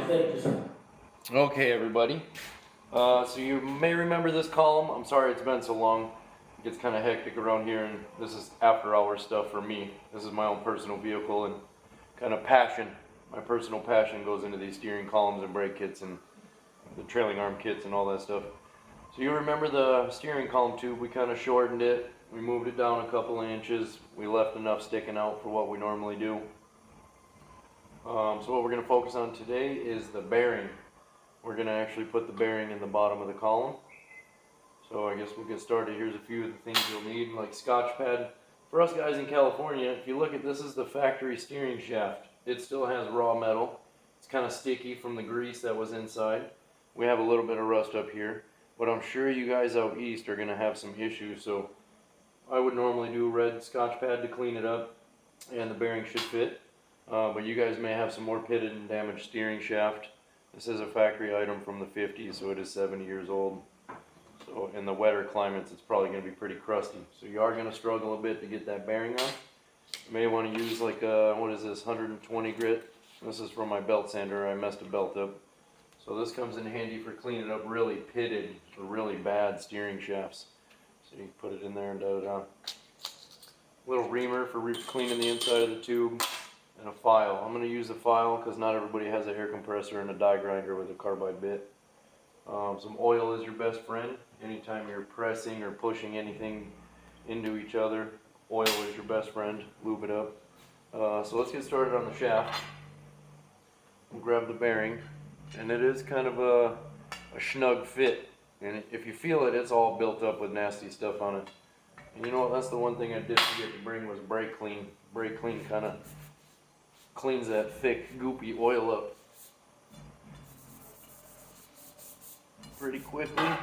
Thank you, sir. Okay, everybody. So you may remember this column. I'm sorry it's been so long. It gets kind of hectic around here, and this is after hour stuff for me. This is my own personal vehicle and kind of passion. My personal passion goes into these steering columns and brake kits and the trailing arm kits and all that stuff. So you remember the steering column tube, we kind of shortened it. We moved it down a couple of inches. We left enough sticking out for what we normally do. So what we're going to focus on today is the bearing. We're going to actually put the bearing in the bottom of the column. So I guess we'll get started. Here's a few of the things you'll need, like Scotch pad. For us guys in California, if you look at this, is the factory steering shaft. It still has raw metal. It's kind of sticky from the grease that was inside. We have a little bit of rust up here, but I'm sure you guys out east are going to have some issues. So I would normally do red Scotch pad to clean it up, and the bearing should fit. But you guys may have some more pitted and damaged steering shaft. This is a factory item from the 50s, so it is 70 years old. So in the wetter climates, it's probably going to be pretty crusty. So you are going to struggle a bit to get that bearing on. You may want to use like a, what is this, 120 grit. This is from my belt sander. I messed a belt up. So this comes in handy for cleaning up really pitted or really bad steering shafts. So you can put it in there and da-da-da. Little reamer for cleaning the inside of the tube. And a file. I'm going to use the file because not everybody has a hair compressor and a die grinder with a carbide bit. Some oil is your best friend. Anytime you're pressing or pushing anything into each other, oil is your best friend. Lube it up. So let's get started on the shaft. We'll grab the bearing, and it is kind of a snug fit. And if you feel it, it's all built up with nasty stuff on it. And you know what? That's the one thing I did forget to bring was brake clean. Brake clean kind of cleans that thick, goopy oil up pretty quickly. Alright,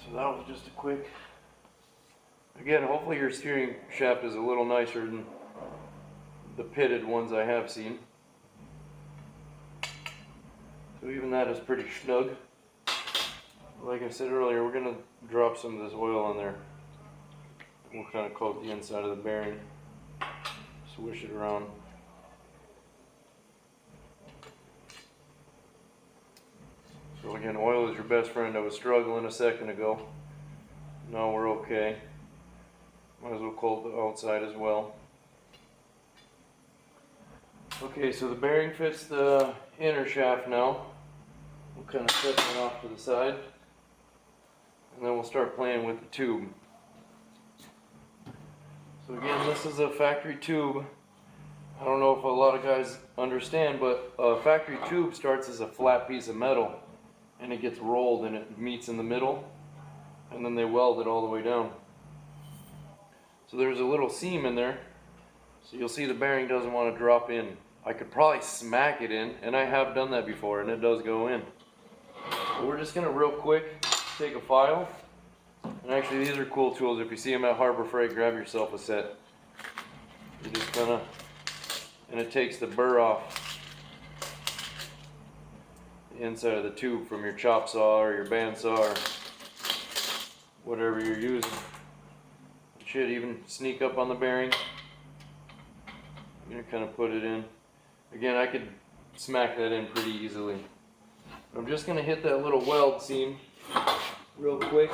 so that was just a quick. Again, hopefully your steering shaft is a little nicer than the pitted ones I have seen. So even that is pretty snug. Like I said earlier, we're going to drop some of this oil on there. We'll kind of coat the inside of the bearing. Swish it around. So again, oil is your best friend. I was struggling a second ago. Now we're okay. Might as well coat the outside as well. Okay, so the bearing fits the inner shaft now. We'll kind of set that off to the side, and then we'll start playing with the tube. So again, this is a factory tube. I don't know if a lot of guys understand, but a factory tube starts as a flat piece of metal, and it gets rolled and it meets in the middle, and then they weld it all the way down. So there's a little seam in there, so you'll see the bearing doesn't want to drop in. I could probably smack it in, and I have done that before, and it does go in. But we're just going to real quick take a file, and actually these are cool tools. If you see them at Harbor Freight, grab yourself a set. You just kind of, and it takes the burr off the inside of the tube from your chop saw or your bandsaw or whatever you're using. It should even sneak up on the bearing. I'm going to kind of put it in. Again, I could smack that in pretty easily. I'm just going to hit that little weld seam real quick.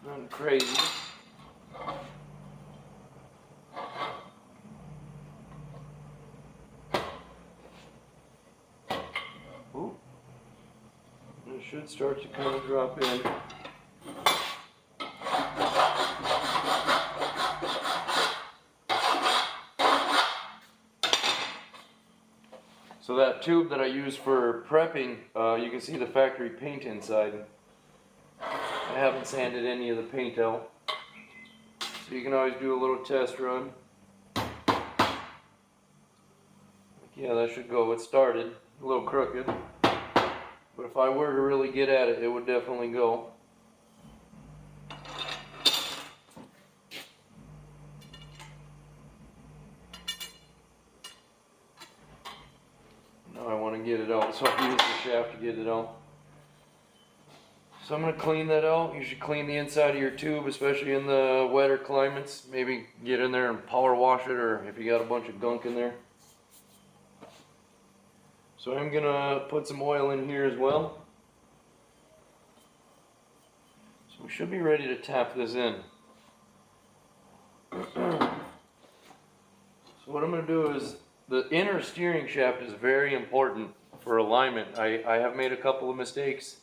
Nothing crazy. Ooh. It should start to kind of drop in. So that tube that I use for prepping, you can see the factory paint inside. I haven't sanded any of the paint out. So you can always do a little test run. Yeah, that should go. It started a little crooked. But if I were to really get at it, it would definitely go. to get it out, so I'll use the shaft to get it out. So I'm going to clean that out. You should clean the inside of your tube, especially in the wetter climates. Maybe get in there and power wash it, or if you got a bunch of gunk in there. So I'm going to put some oil in here as well. So we should be ready to tap this in. So what I'm going to do is, the inner steering shaft is very important for alignment. I have made a couple of mistakes,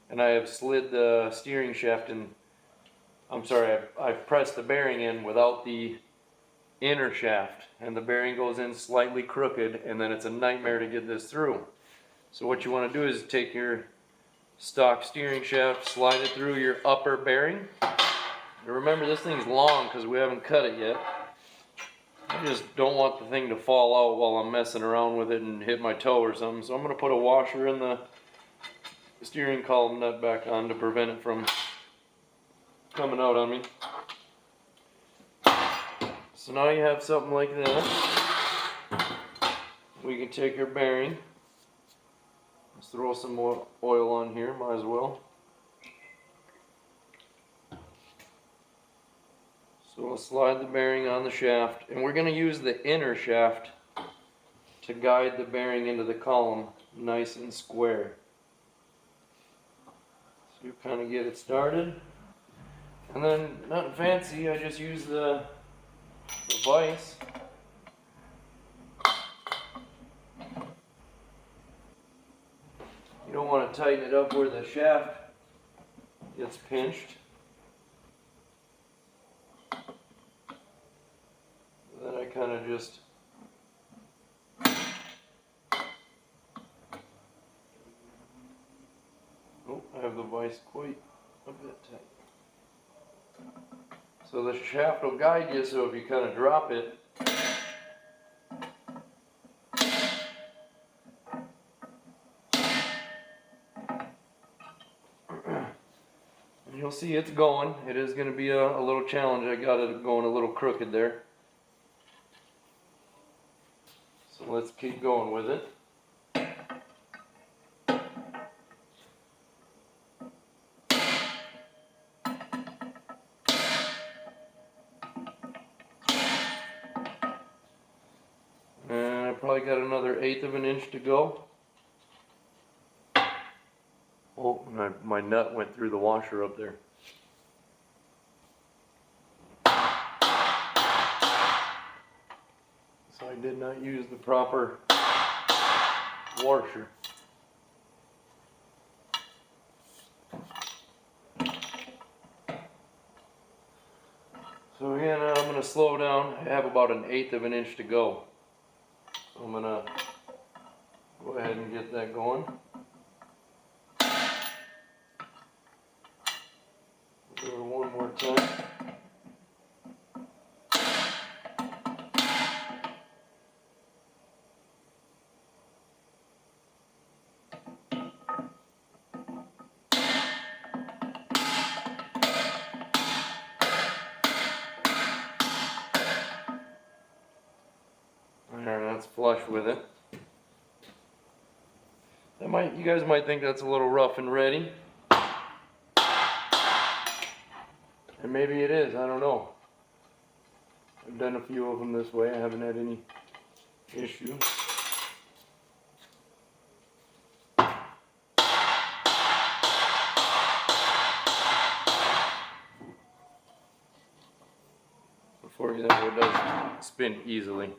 and I have slid the steering shaft in. I'm sorry, I've pressed the bearing in without the inner shaft, and the bearing goes in slightly crooked, and then it's a nightmare to get this through. So what you want to do is take your stock steering shaft, slide it through your upper bearing. And remember, this thing's long because we haven't cut it yet. I just don't want the thing to fall out while I'm messing around with it and hit my toe or something. So I'm going to put a washer in the steering column nut back on to prevent it from coming out on me. So now you have something like that. We can take our bearing. Let's throw some more oil on here, might as well. So we'll slide the bearing on the shaft, and we're going to use the inner shaft to guide the bearing into the column nice and square. So you kind of get it started. And then, nothing fancy, I just use the vise. You don't want to tighten it up where the shaft gets pinched. Then I kind of just I have the vise quite a bit tight. So the shaft will guide you, so if you kind of drop it, and you'll see it's going. It is going to be a little challenge. I got it going a little crooked there. So let's keep going with it. And I probably got another 1/8 of an inch to go. Oh, my nut went through the washer up there. So I did not use the proper washer. So again, I'm going to slow down. I have about an 1/8 of an inch to go. So I'm going to go ahead and get that going. Do it one more time. There, that's flush with it. You guys might think that's a little rough and ready. And maybe it is, I don't know. I've done a few of them this way, I haven't had any issue. For example, it does spin easily.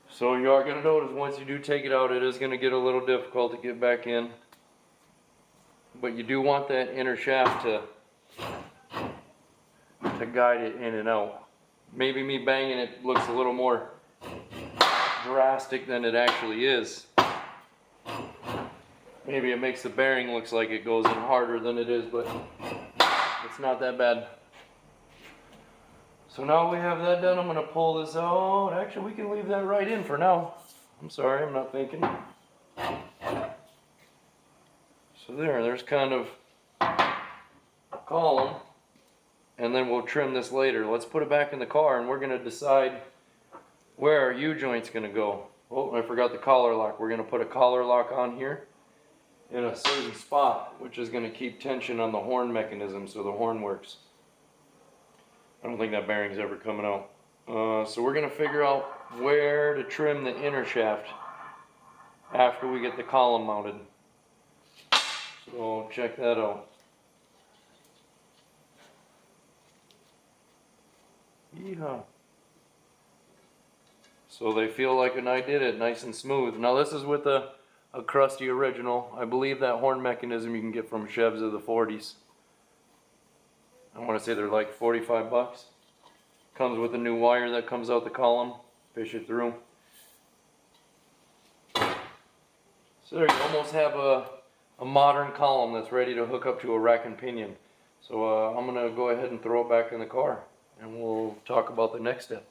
So you are going to notice once you do take it out, it is going to get a little difficult to get back in. But you do want that inner shaft to guide it in and out. Maybe me banging it looks a little more drastic than it actually is. Maybe it makes the bearing looks like it goes in harder than it is, but it's not that bad. So now we have that done, I'm going to pull this out. Actually, we can leave that right in for now. I'm sorry, I'm not thinking. So there's kind of a column, and then we'll trim this later. Let's put it back in the car, and we're going to decide where our U-joint's going to go. Oh, I forgot the collar lock. We're going to put a collar lock on here in a certain spot, which is going to keep tension on the horn mechanism so the horn works. I don't think that bearing's ever coming out. So we're going to figure out where to trim the inner shaft after we get the column mounted. So check that out. Yeehaw. So they feel like when I did it, nice and smooth. Now this is with a crusty original. I believe that horn mechanism you can get from Chevs of the 40s. I want to say they're like 45 bucks. Comes with a new wire that comes out the column. Fish it through. So there you almost have a modern column that's ready to hook up to a rack and pinion. So I'm going to go ahead and throw it back in the car and we'll talk about the next step.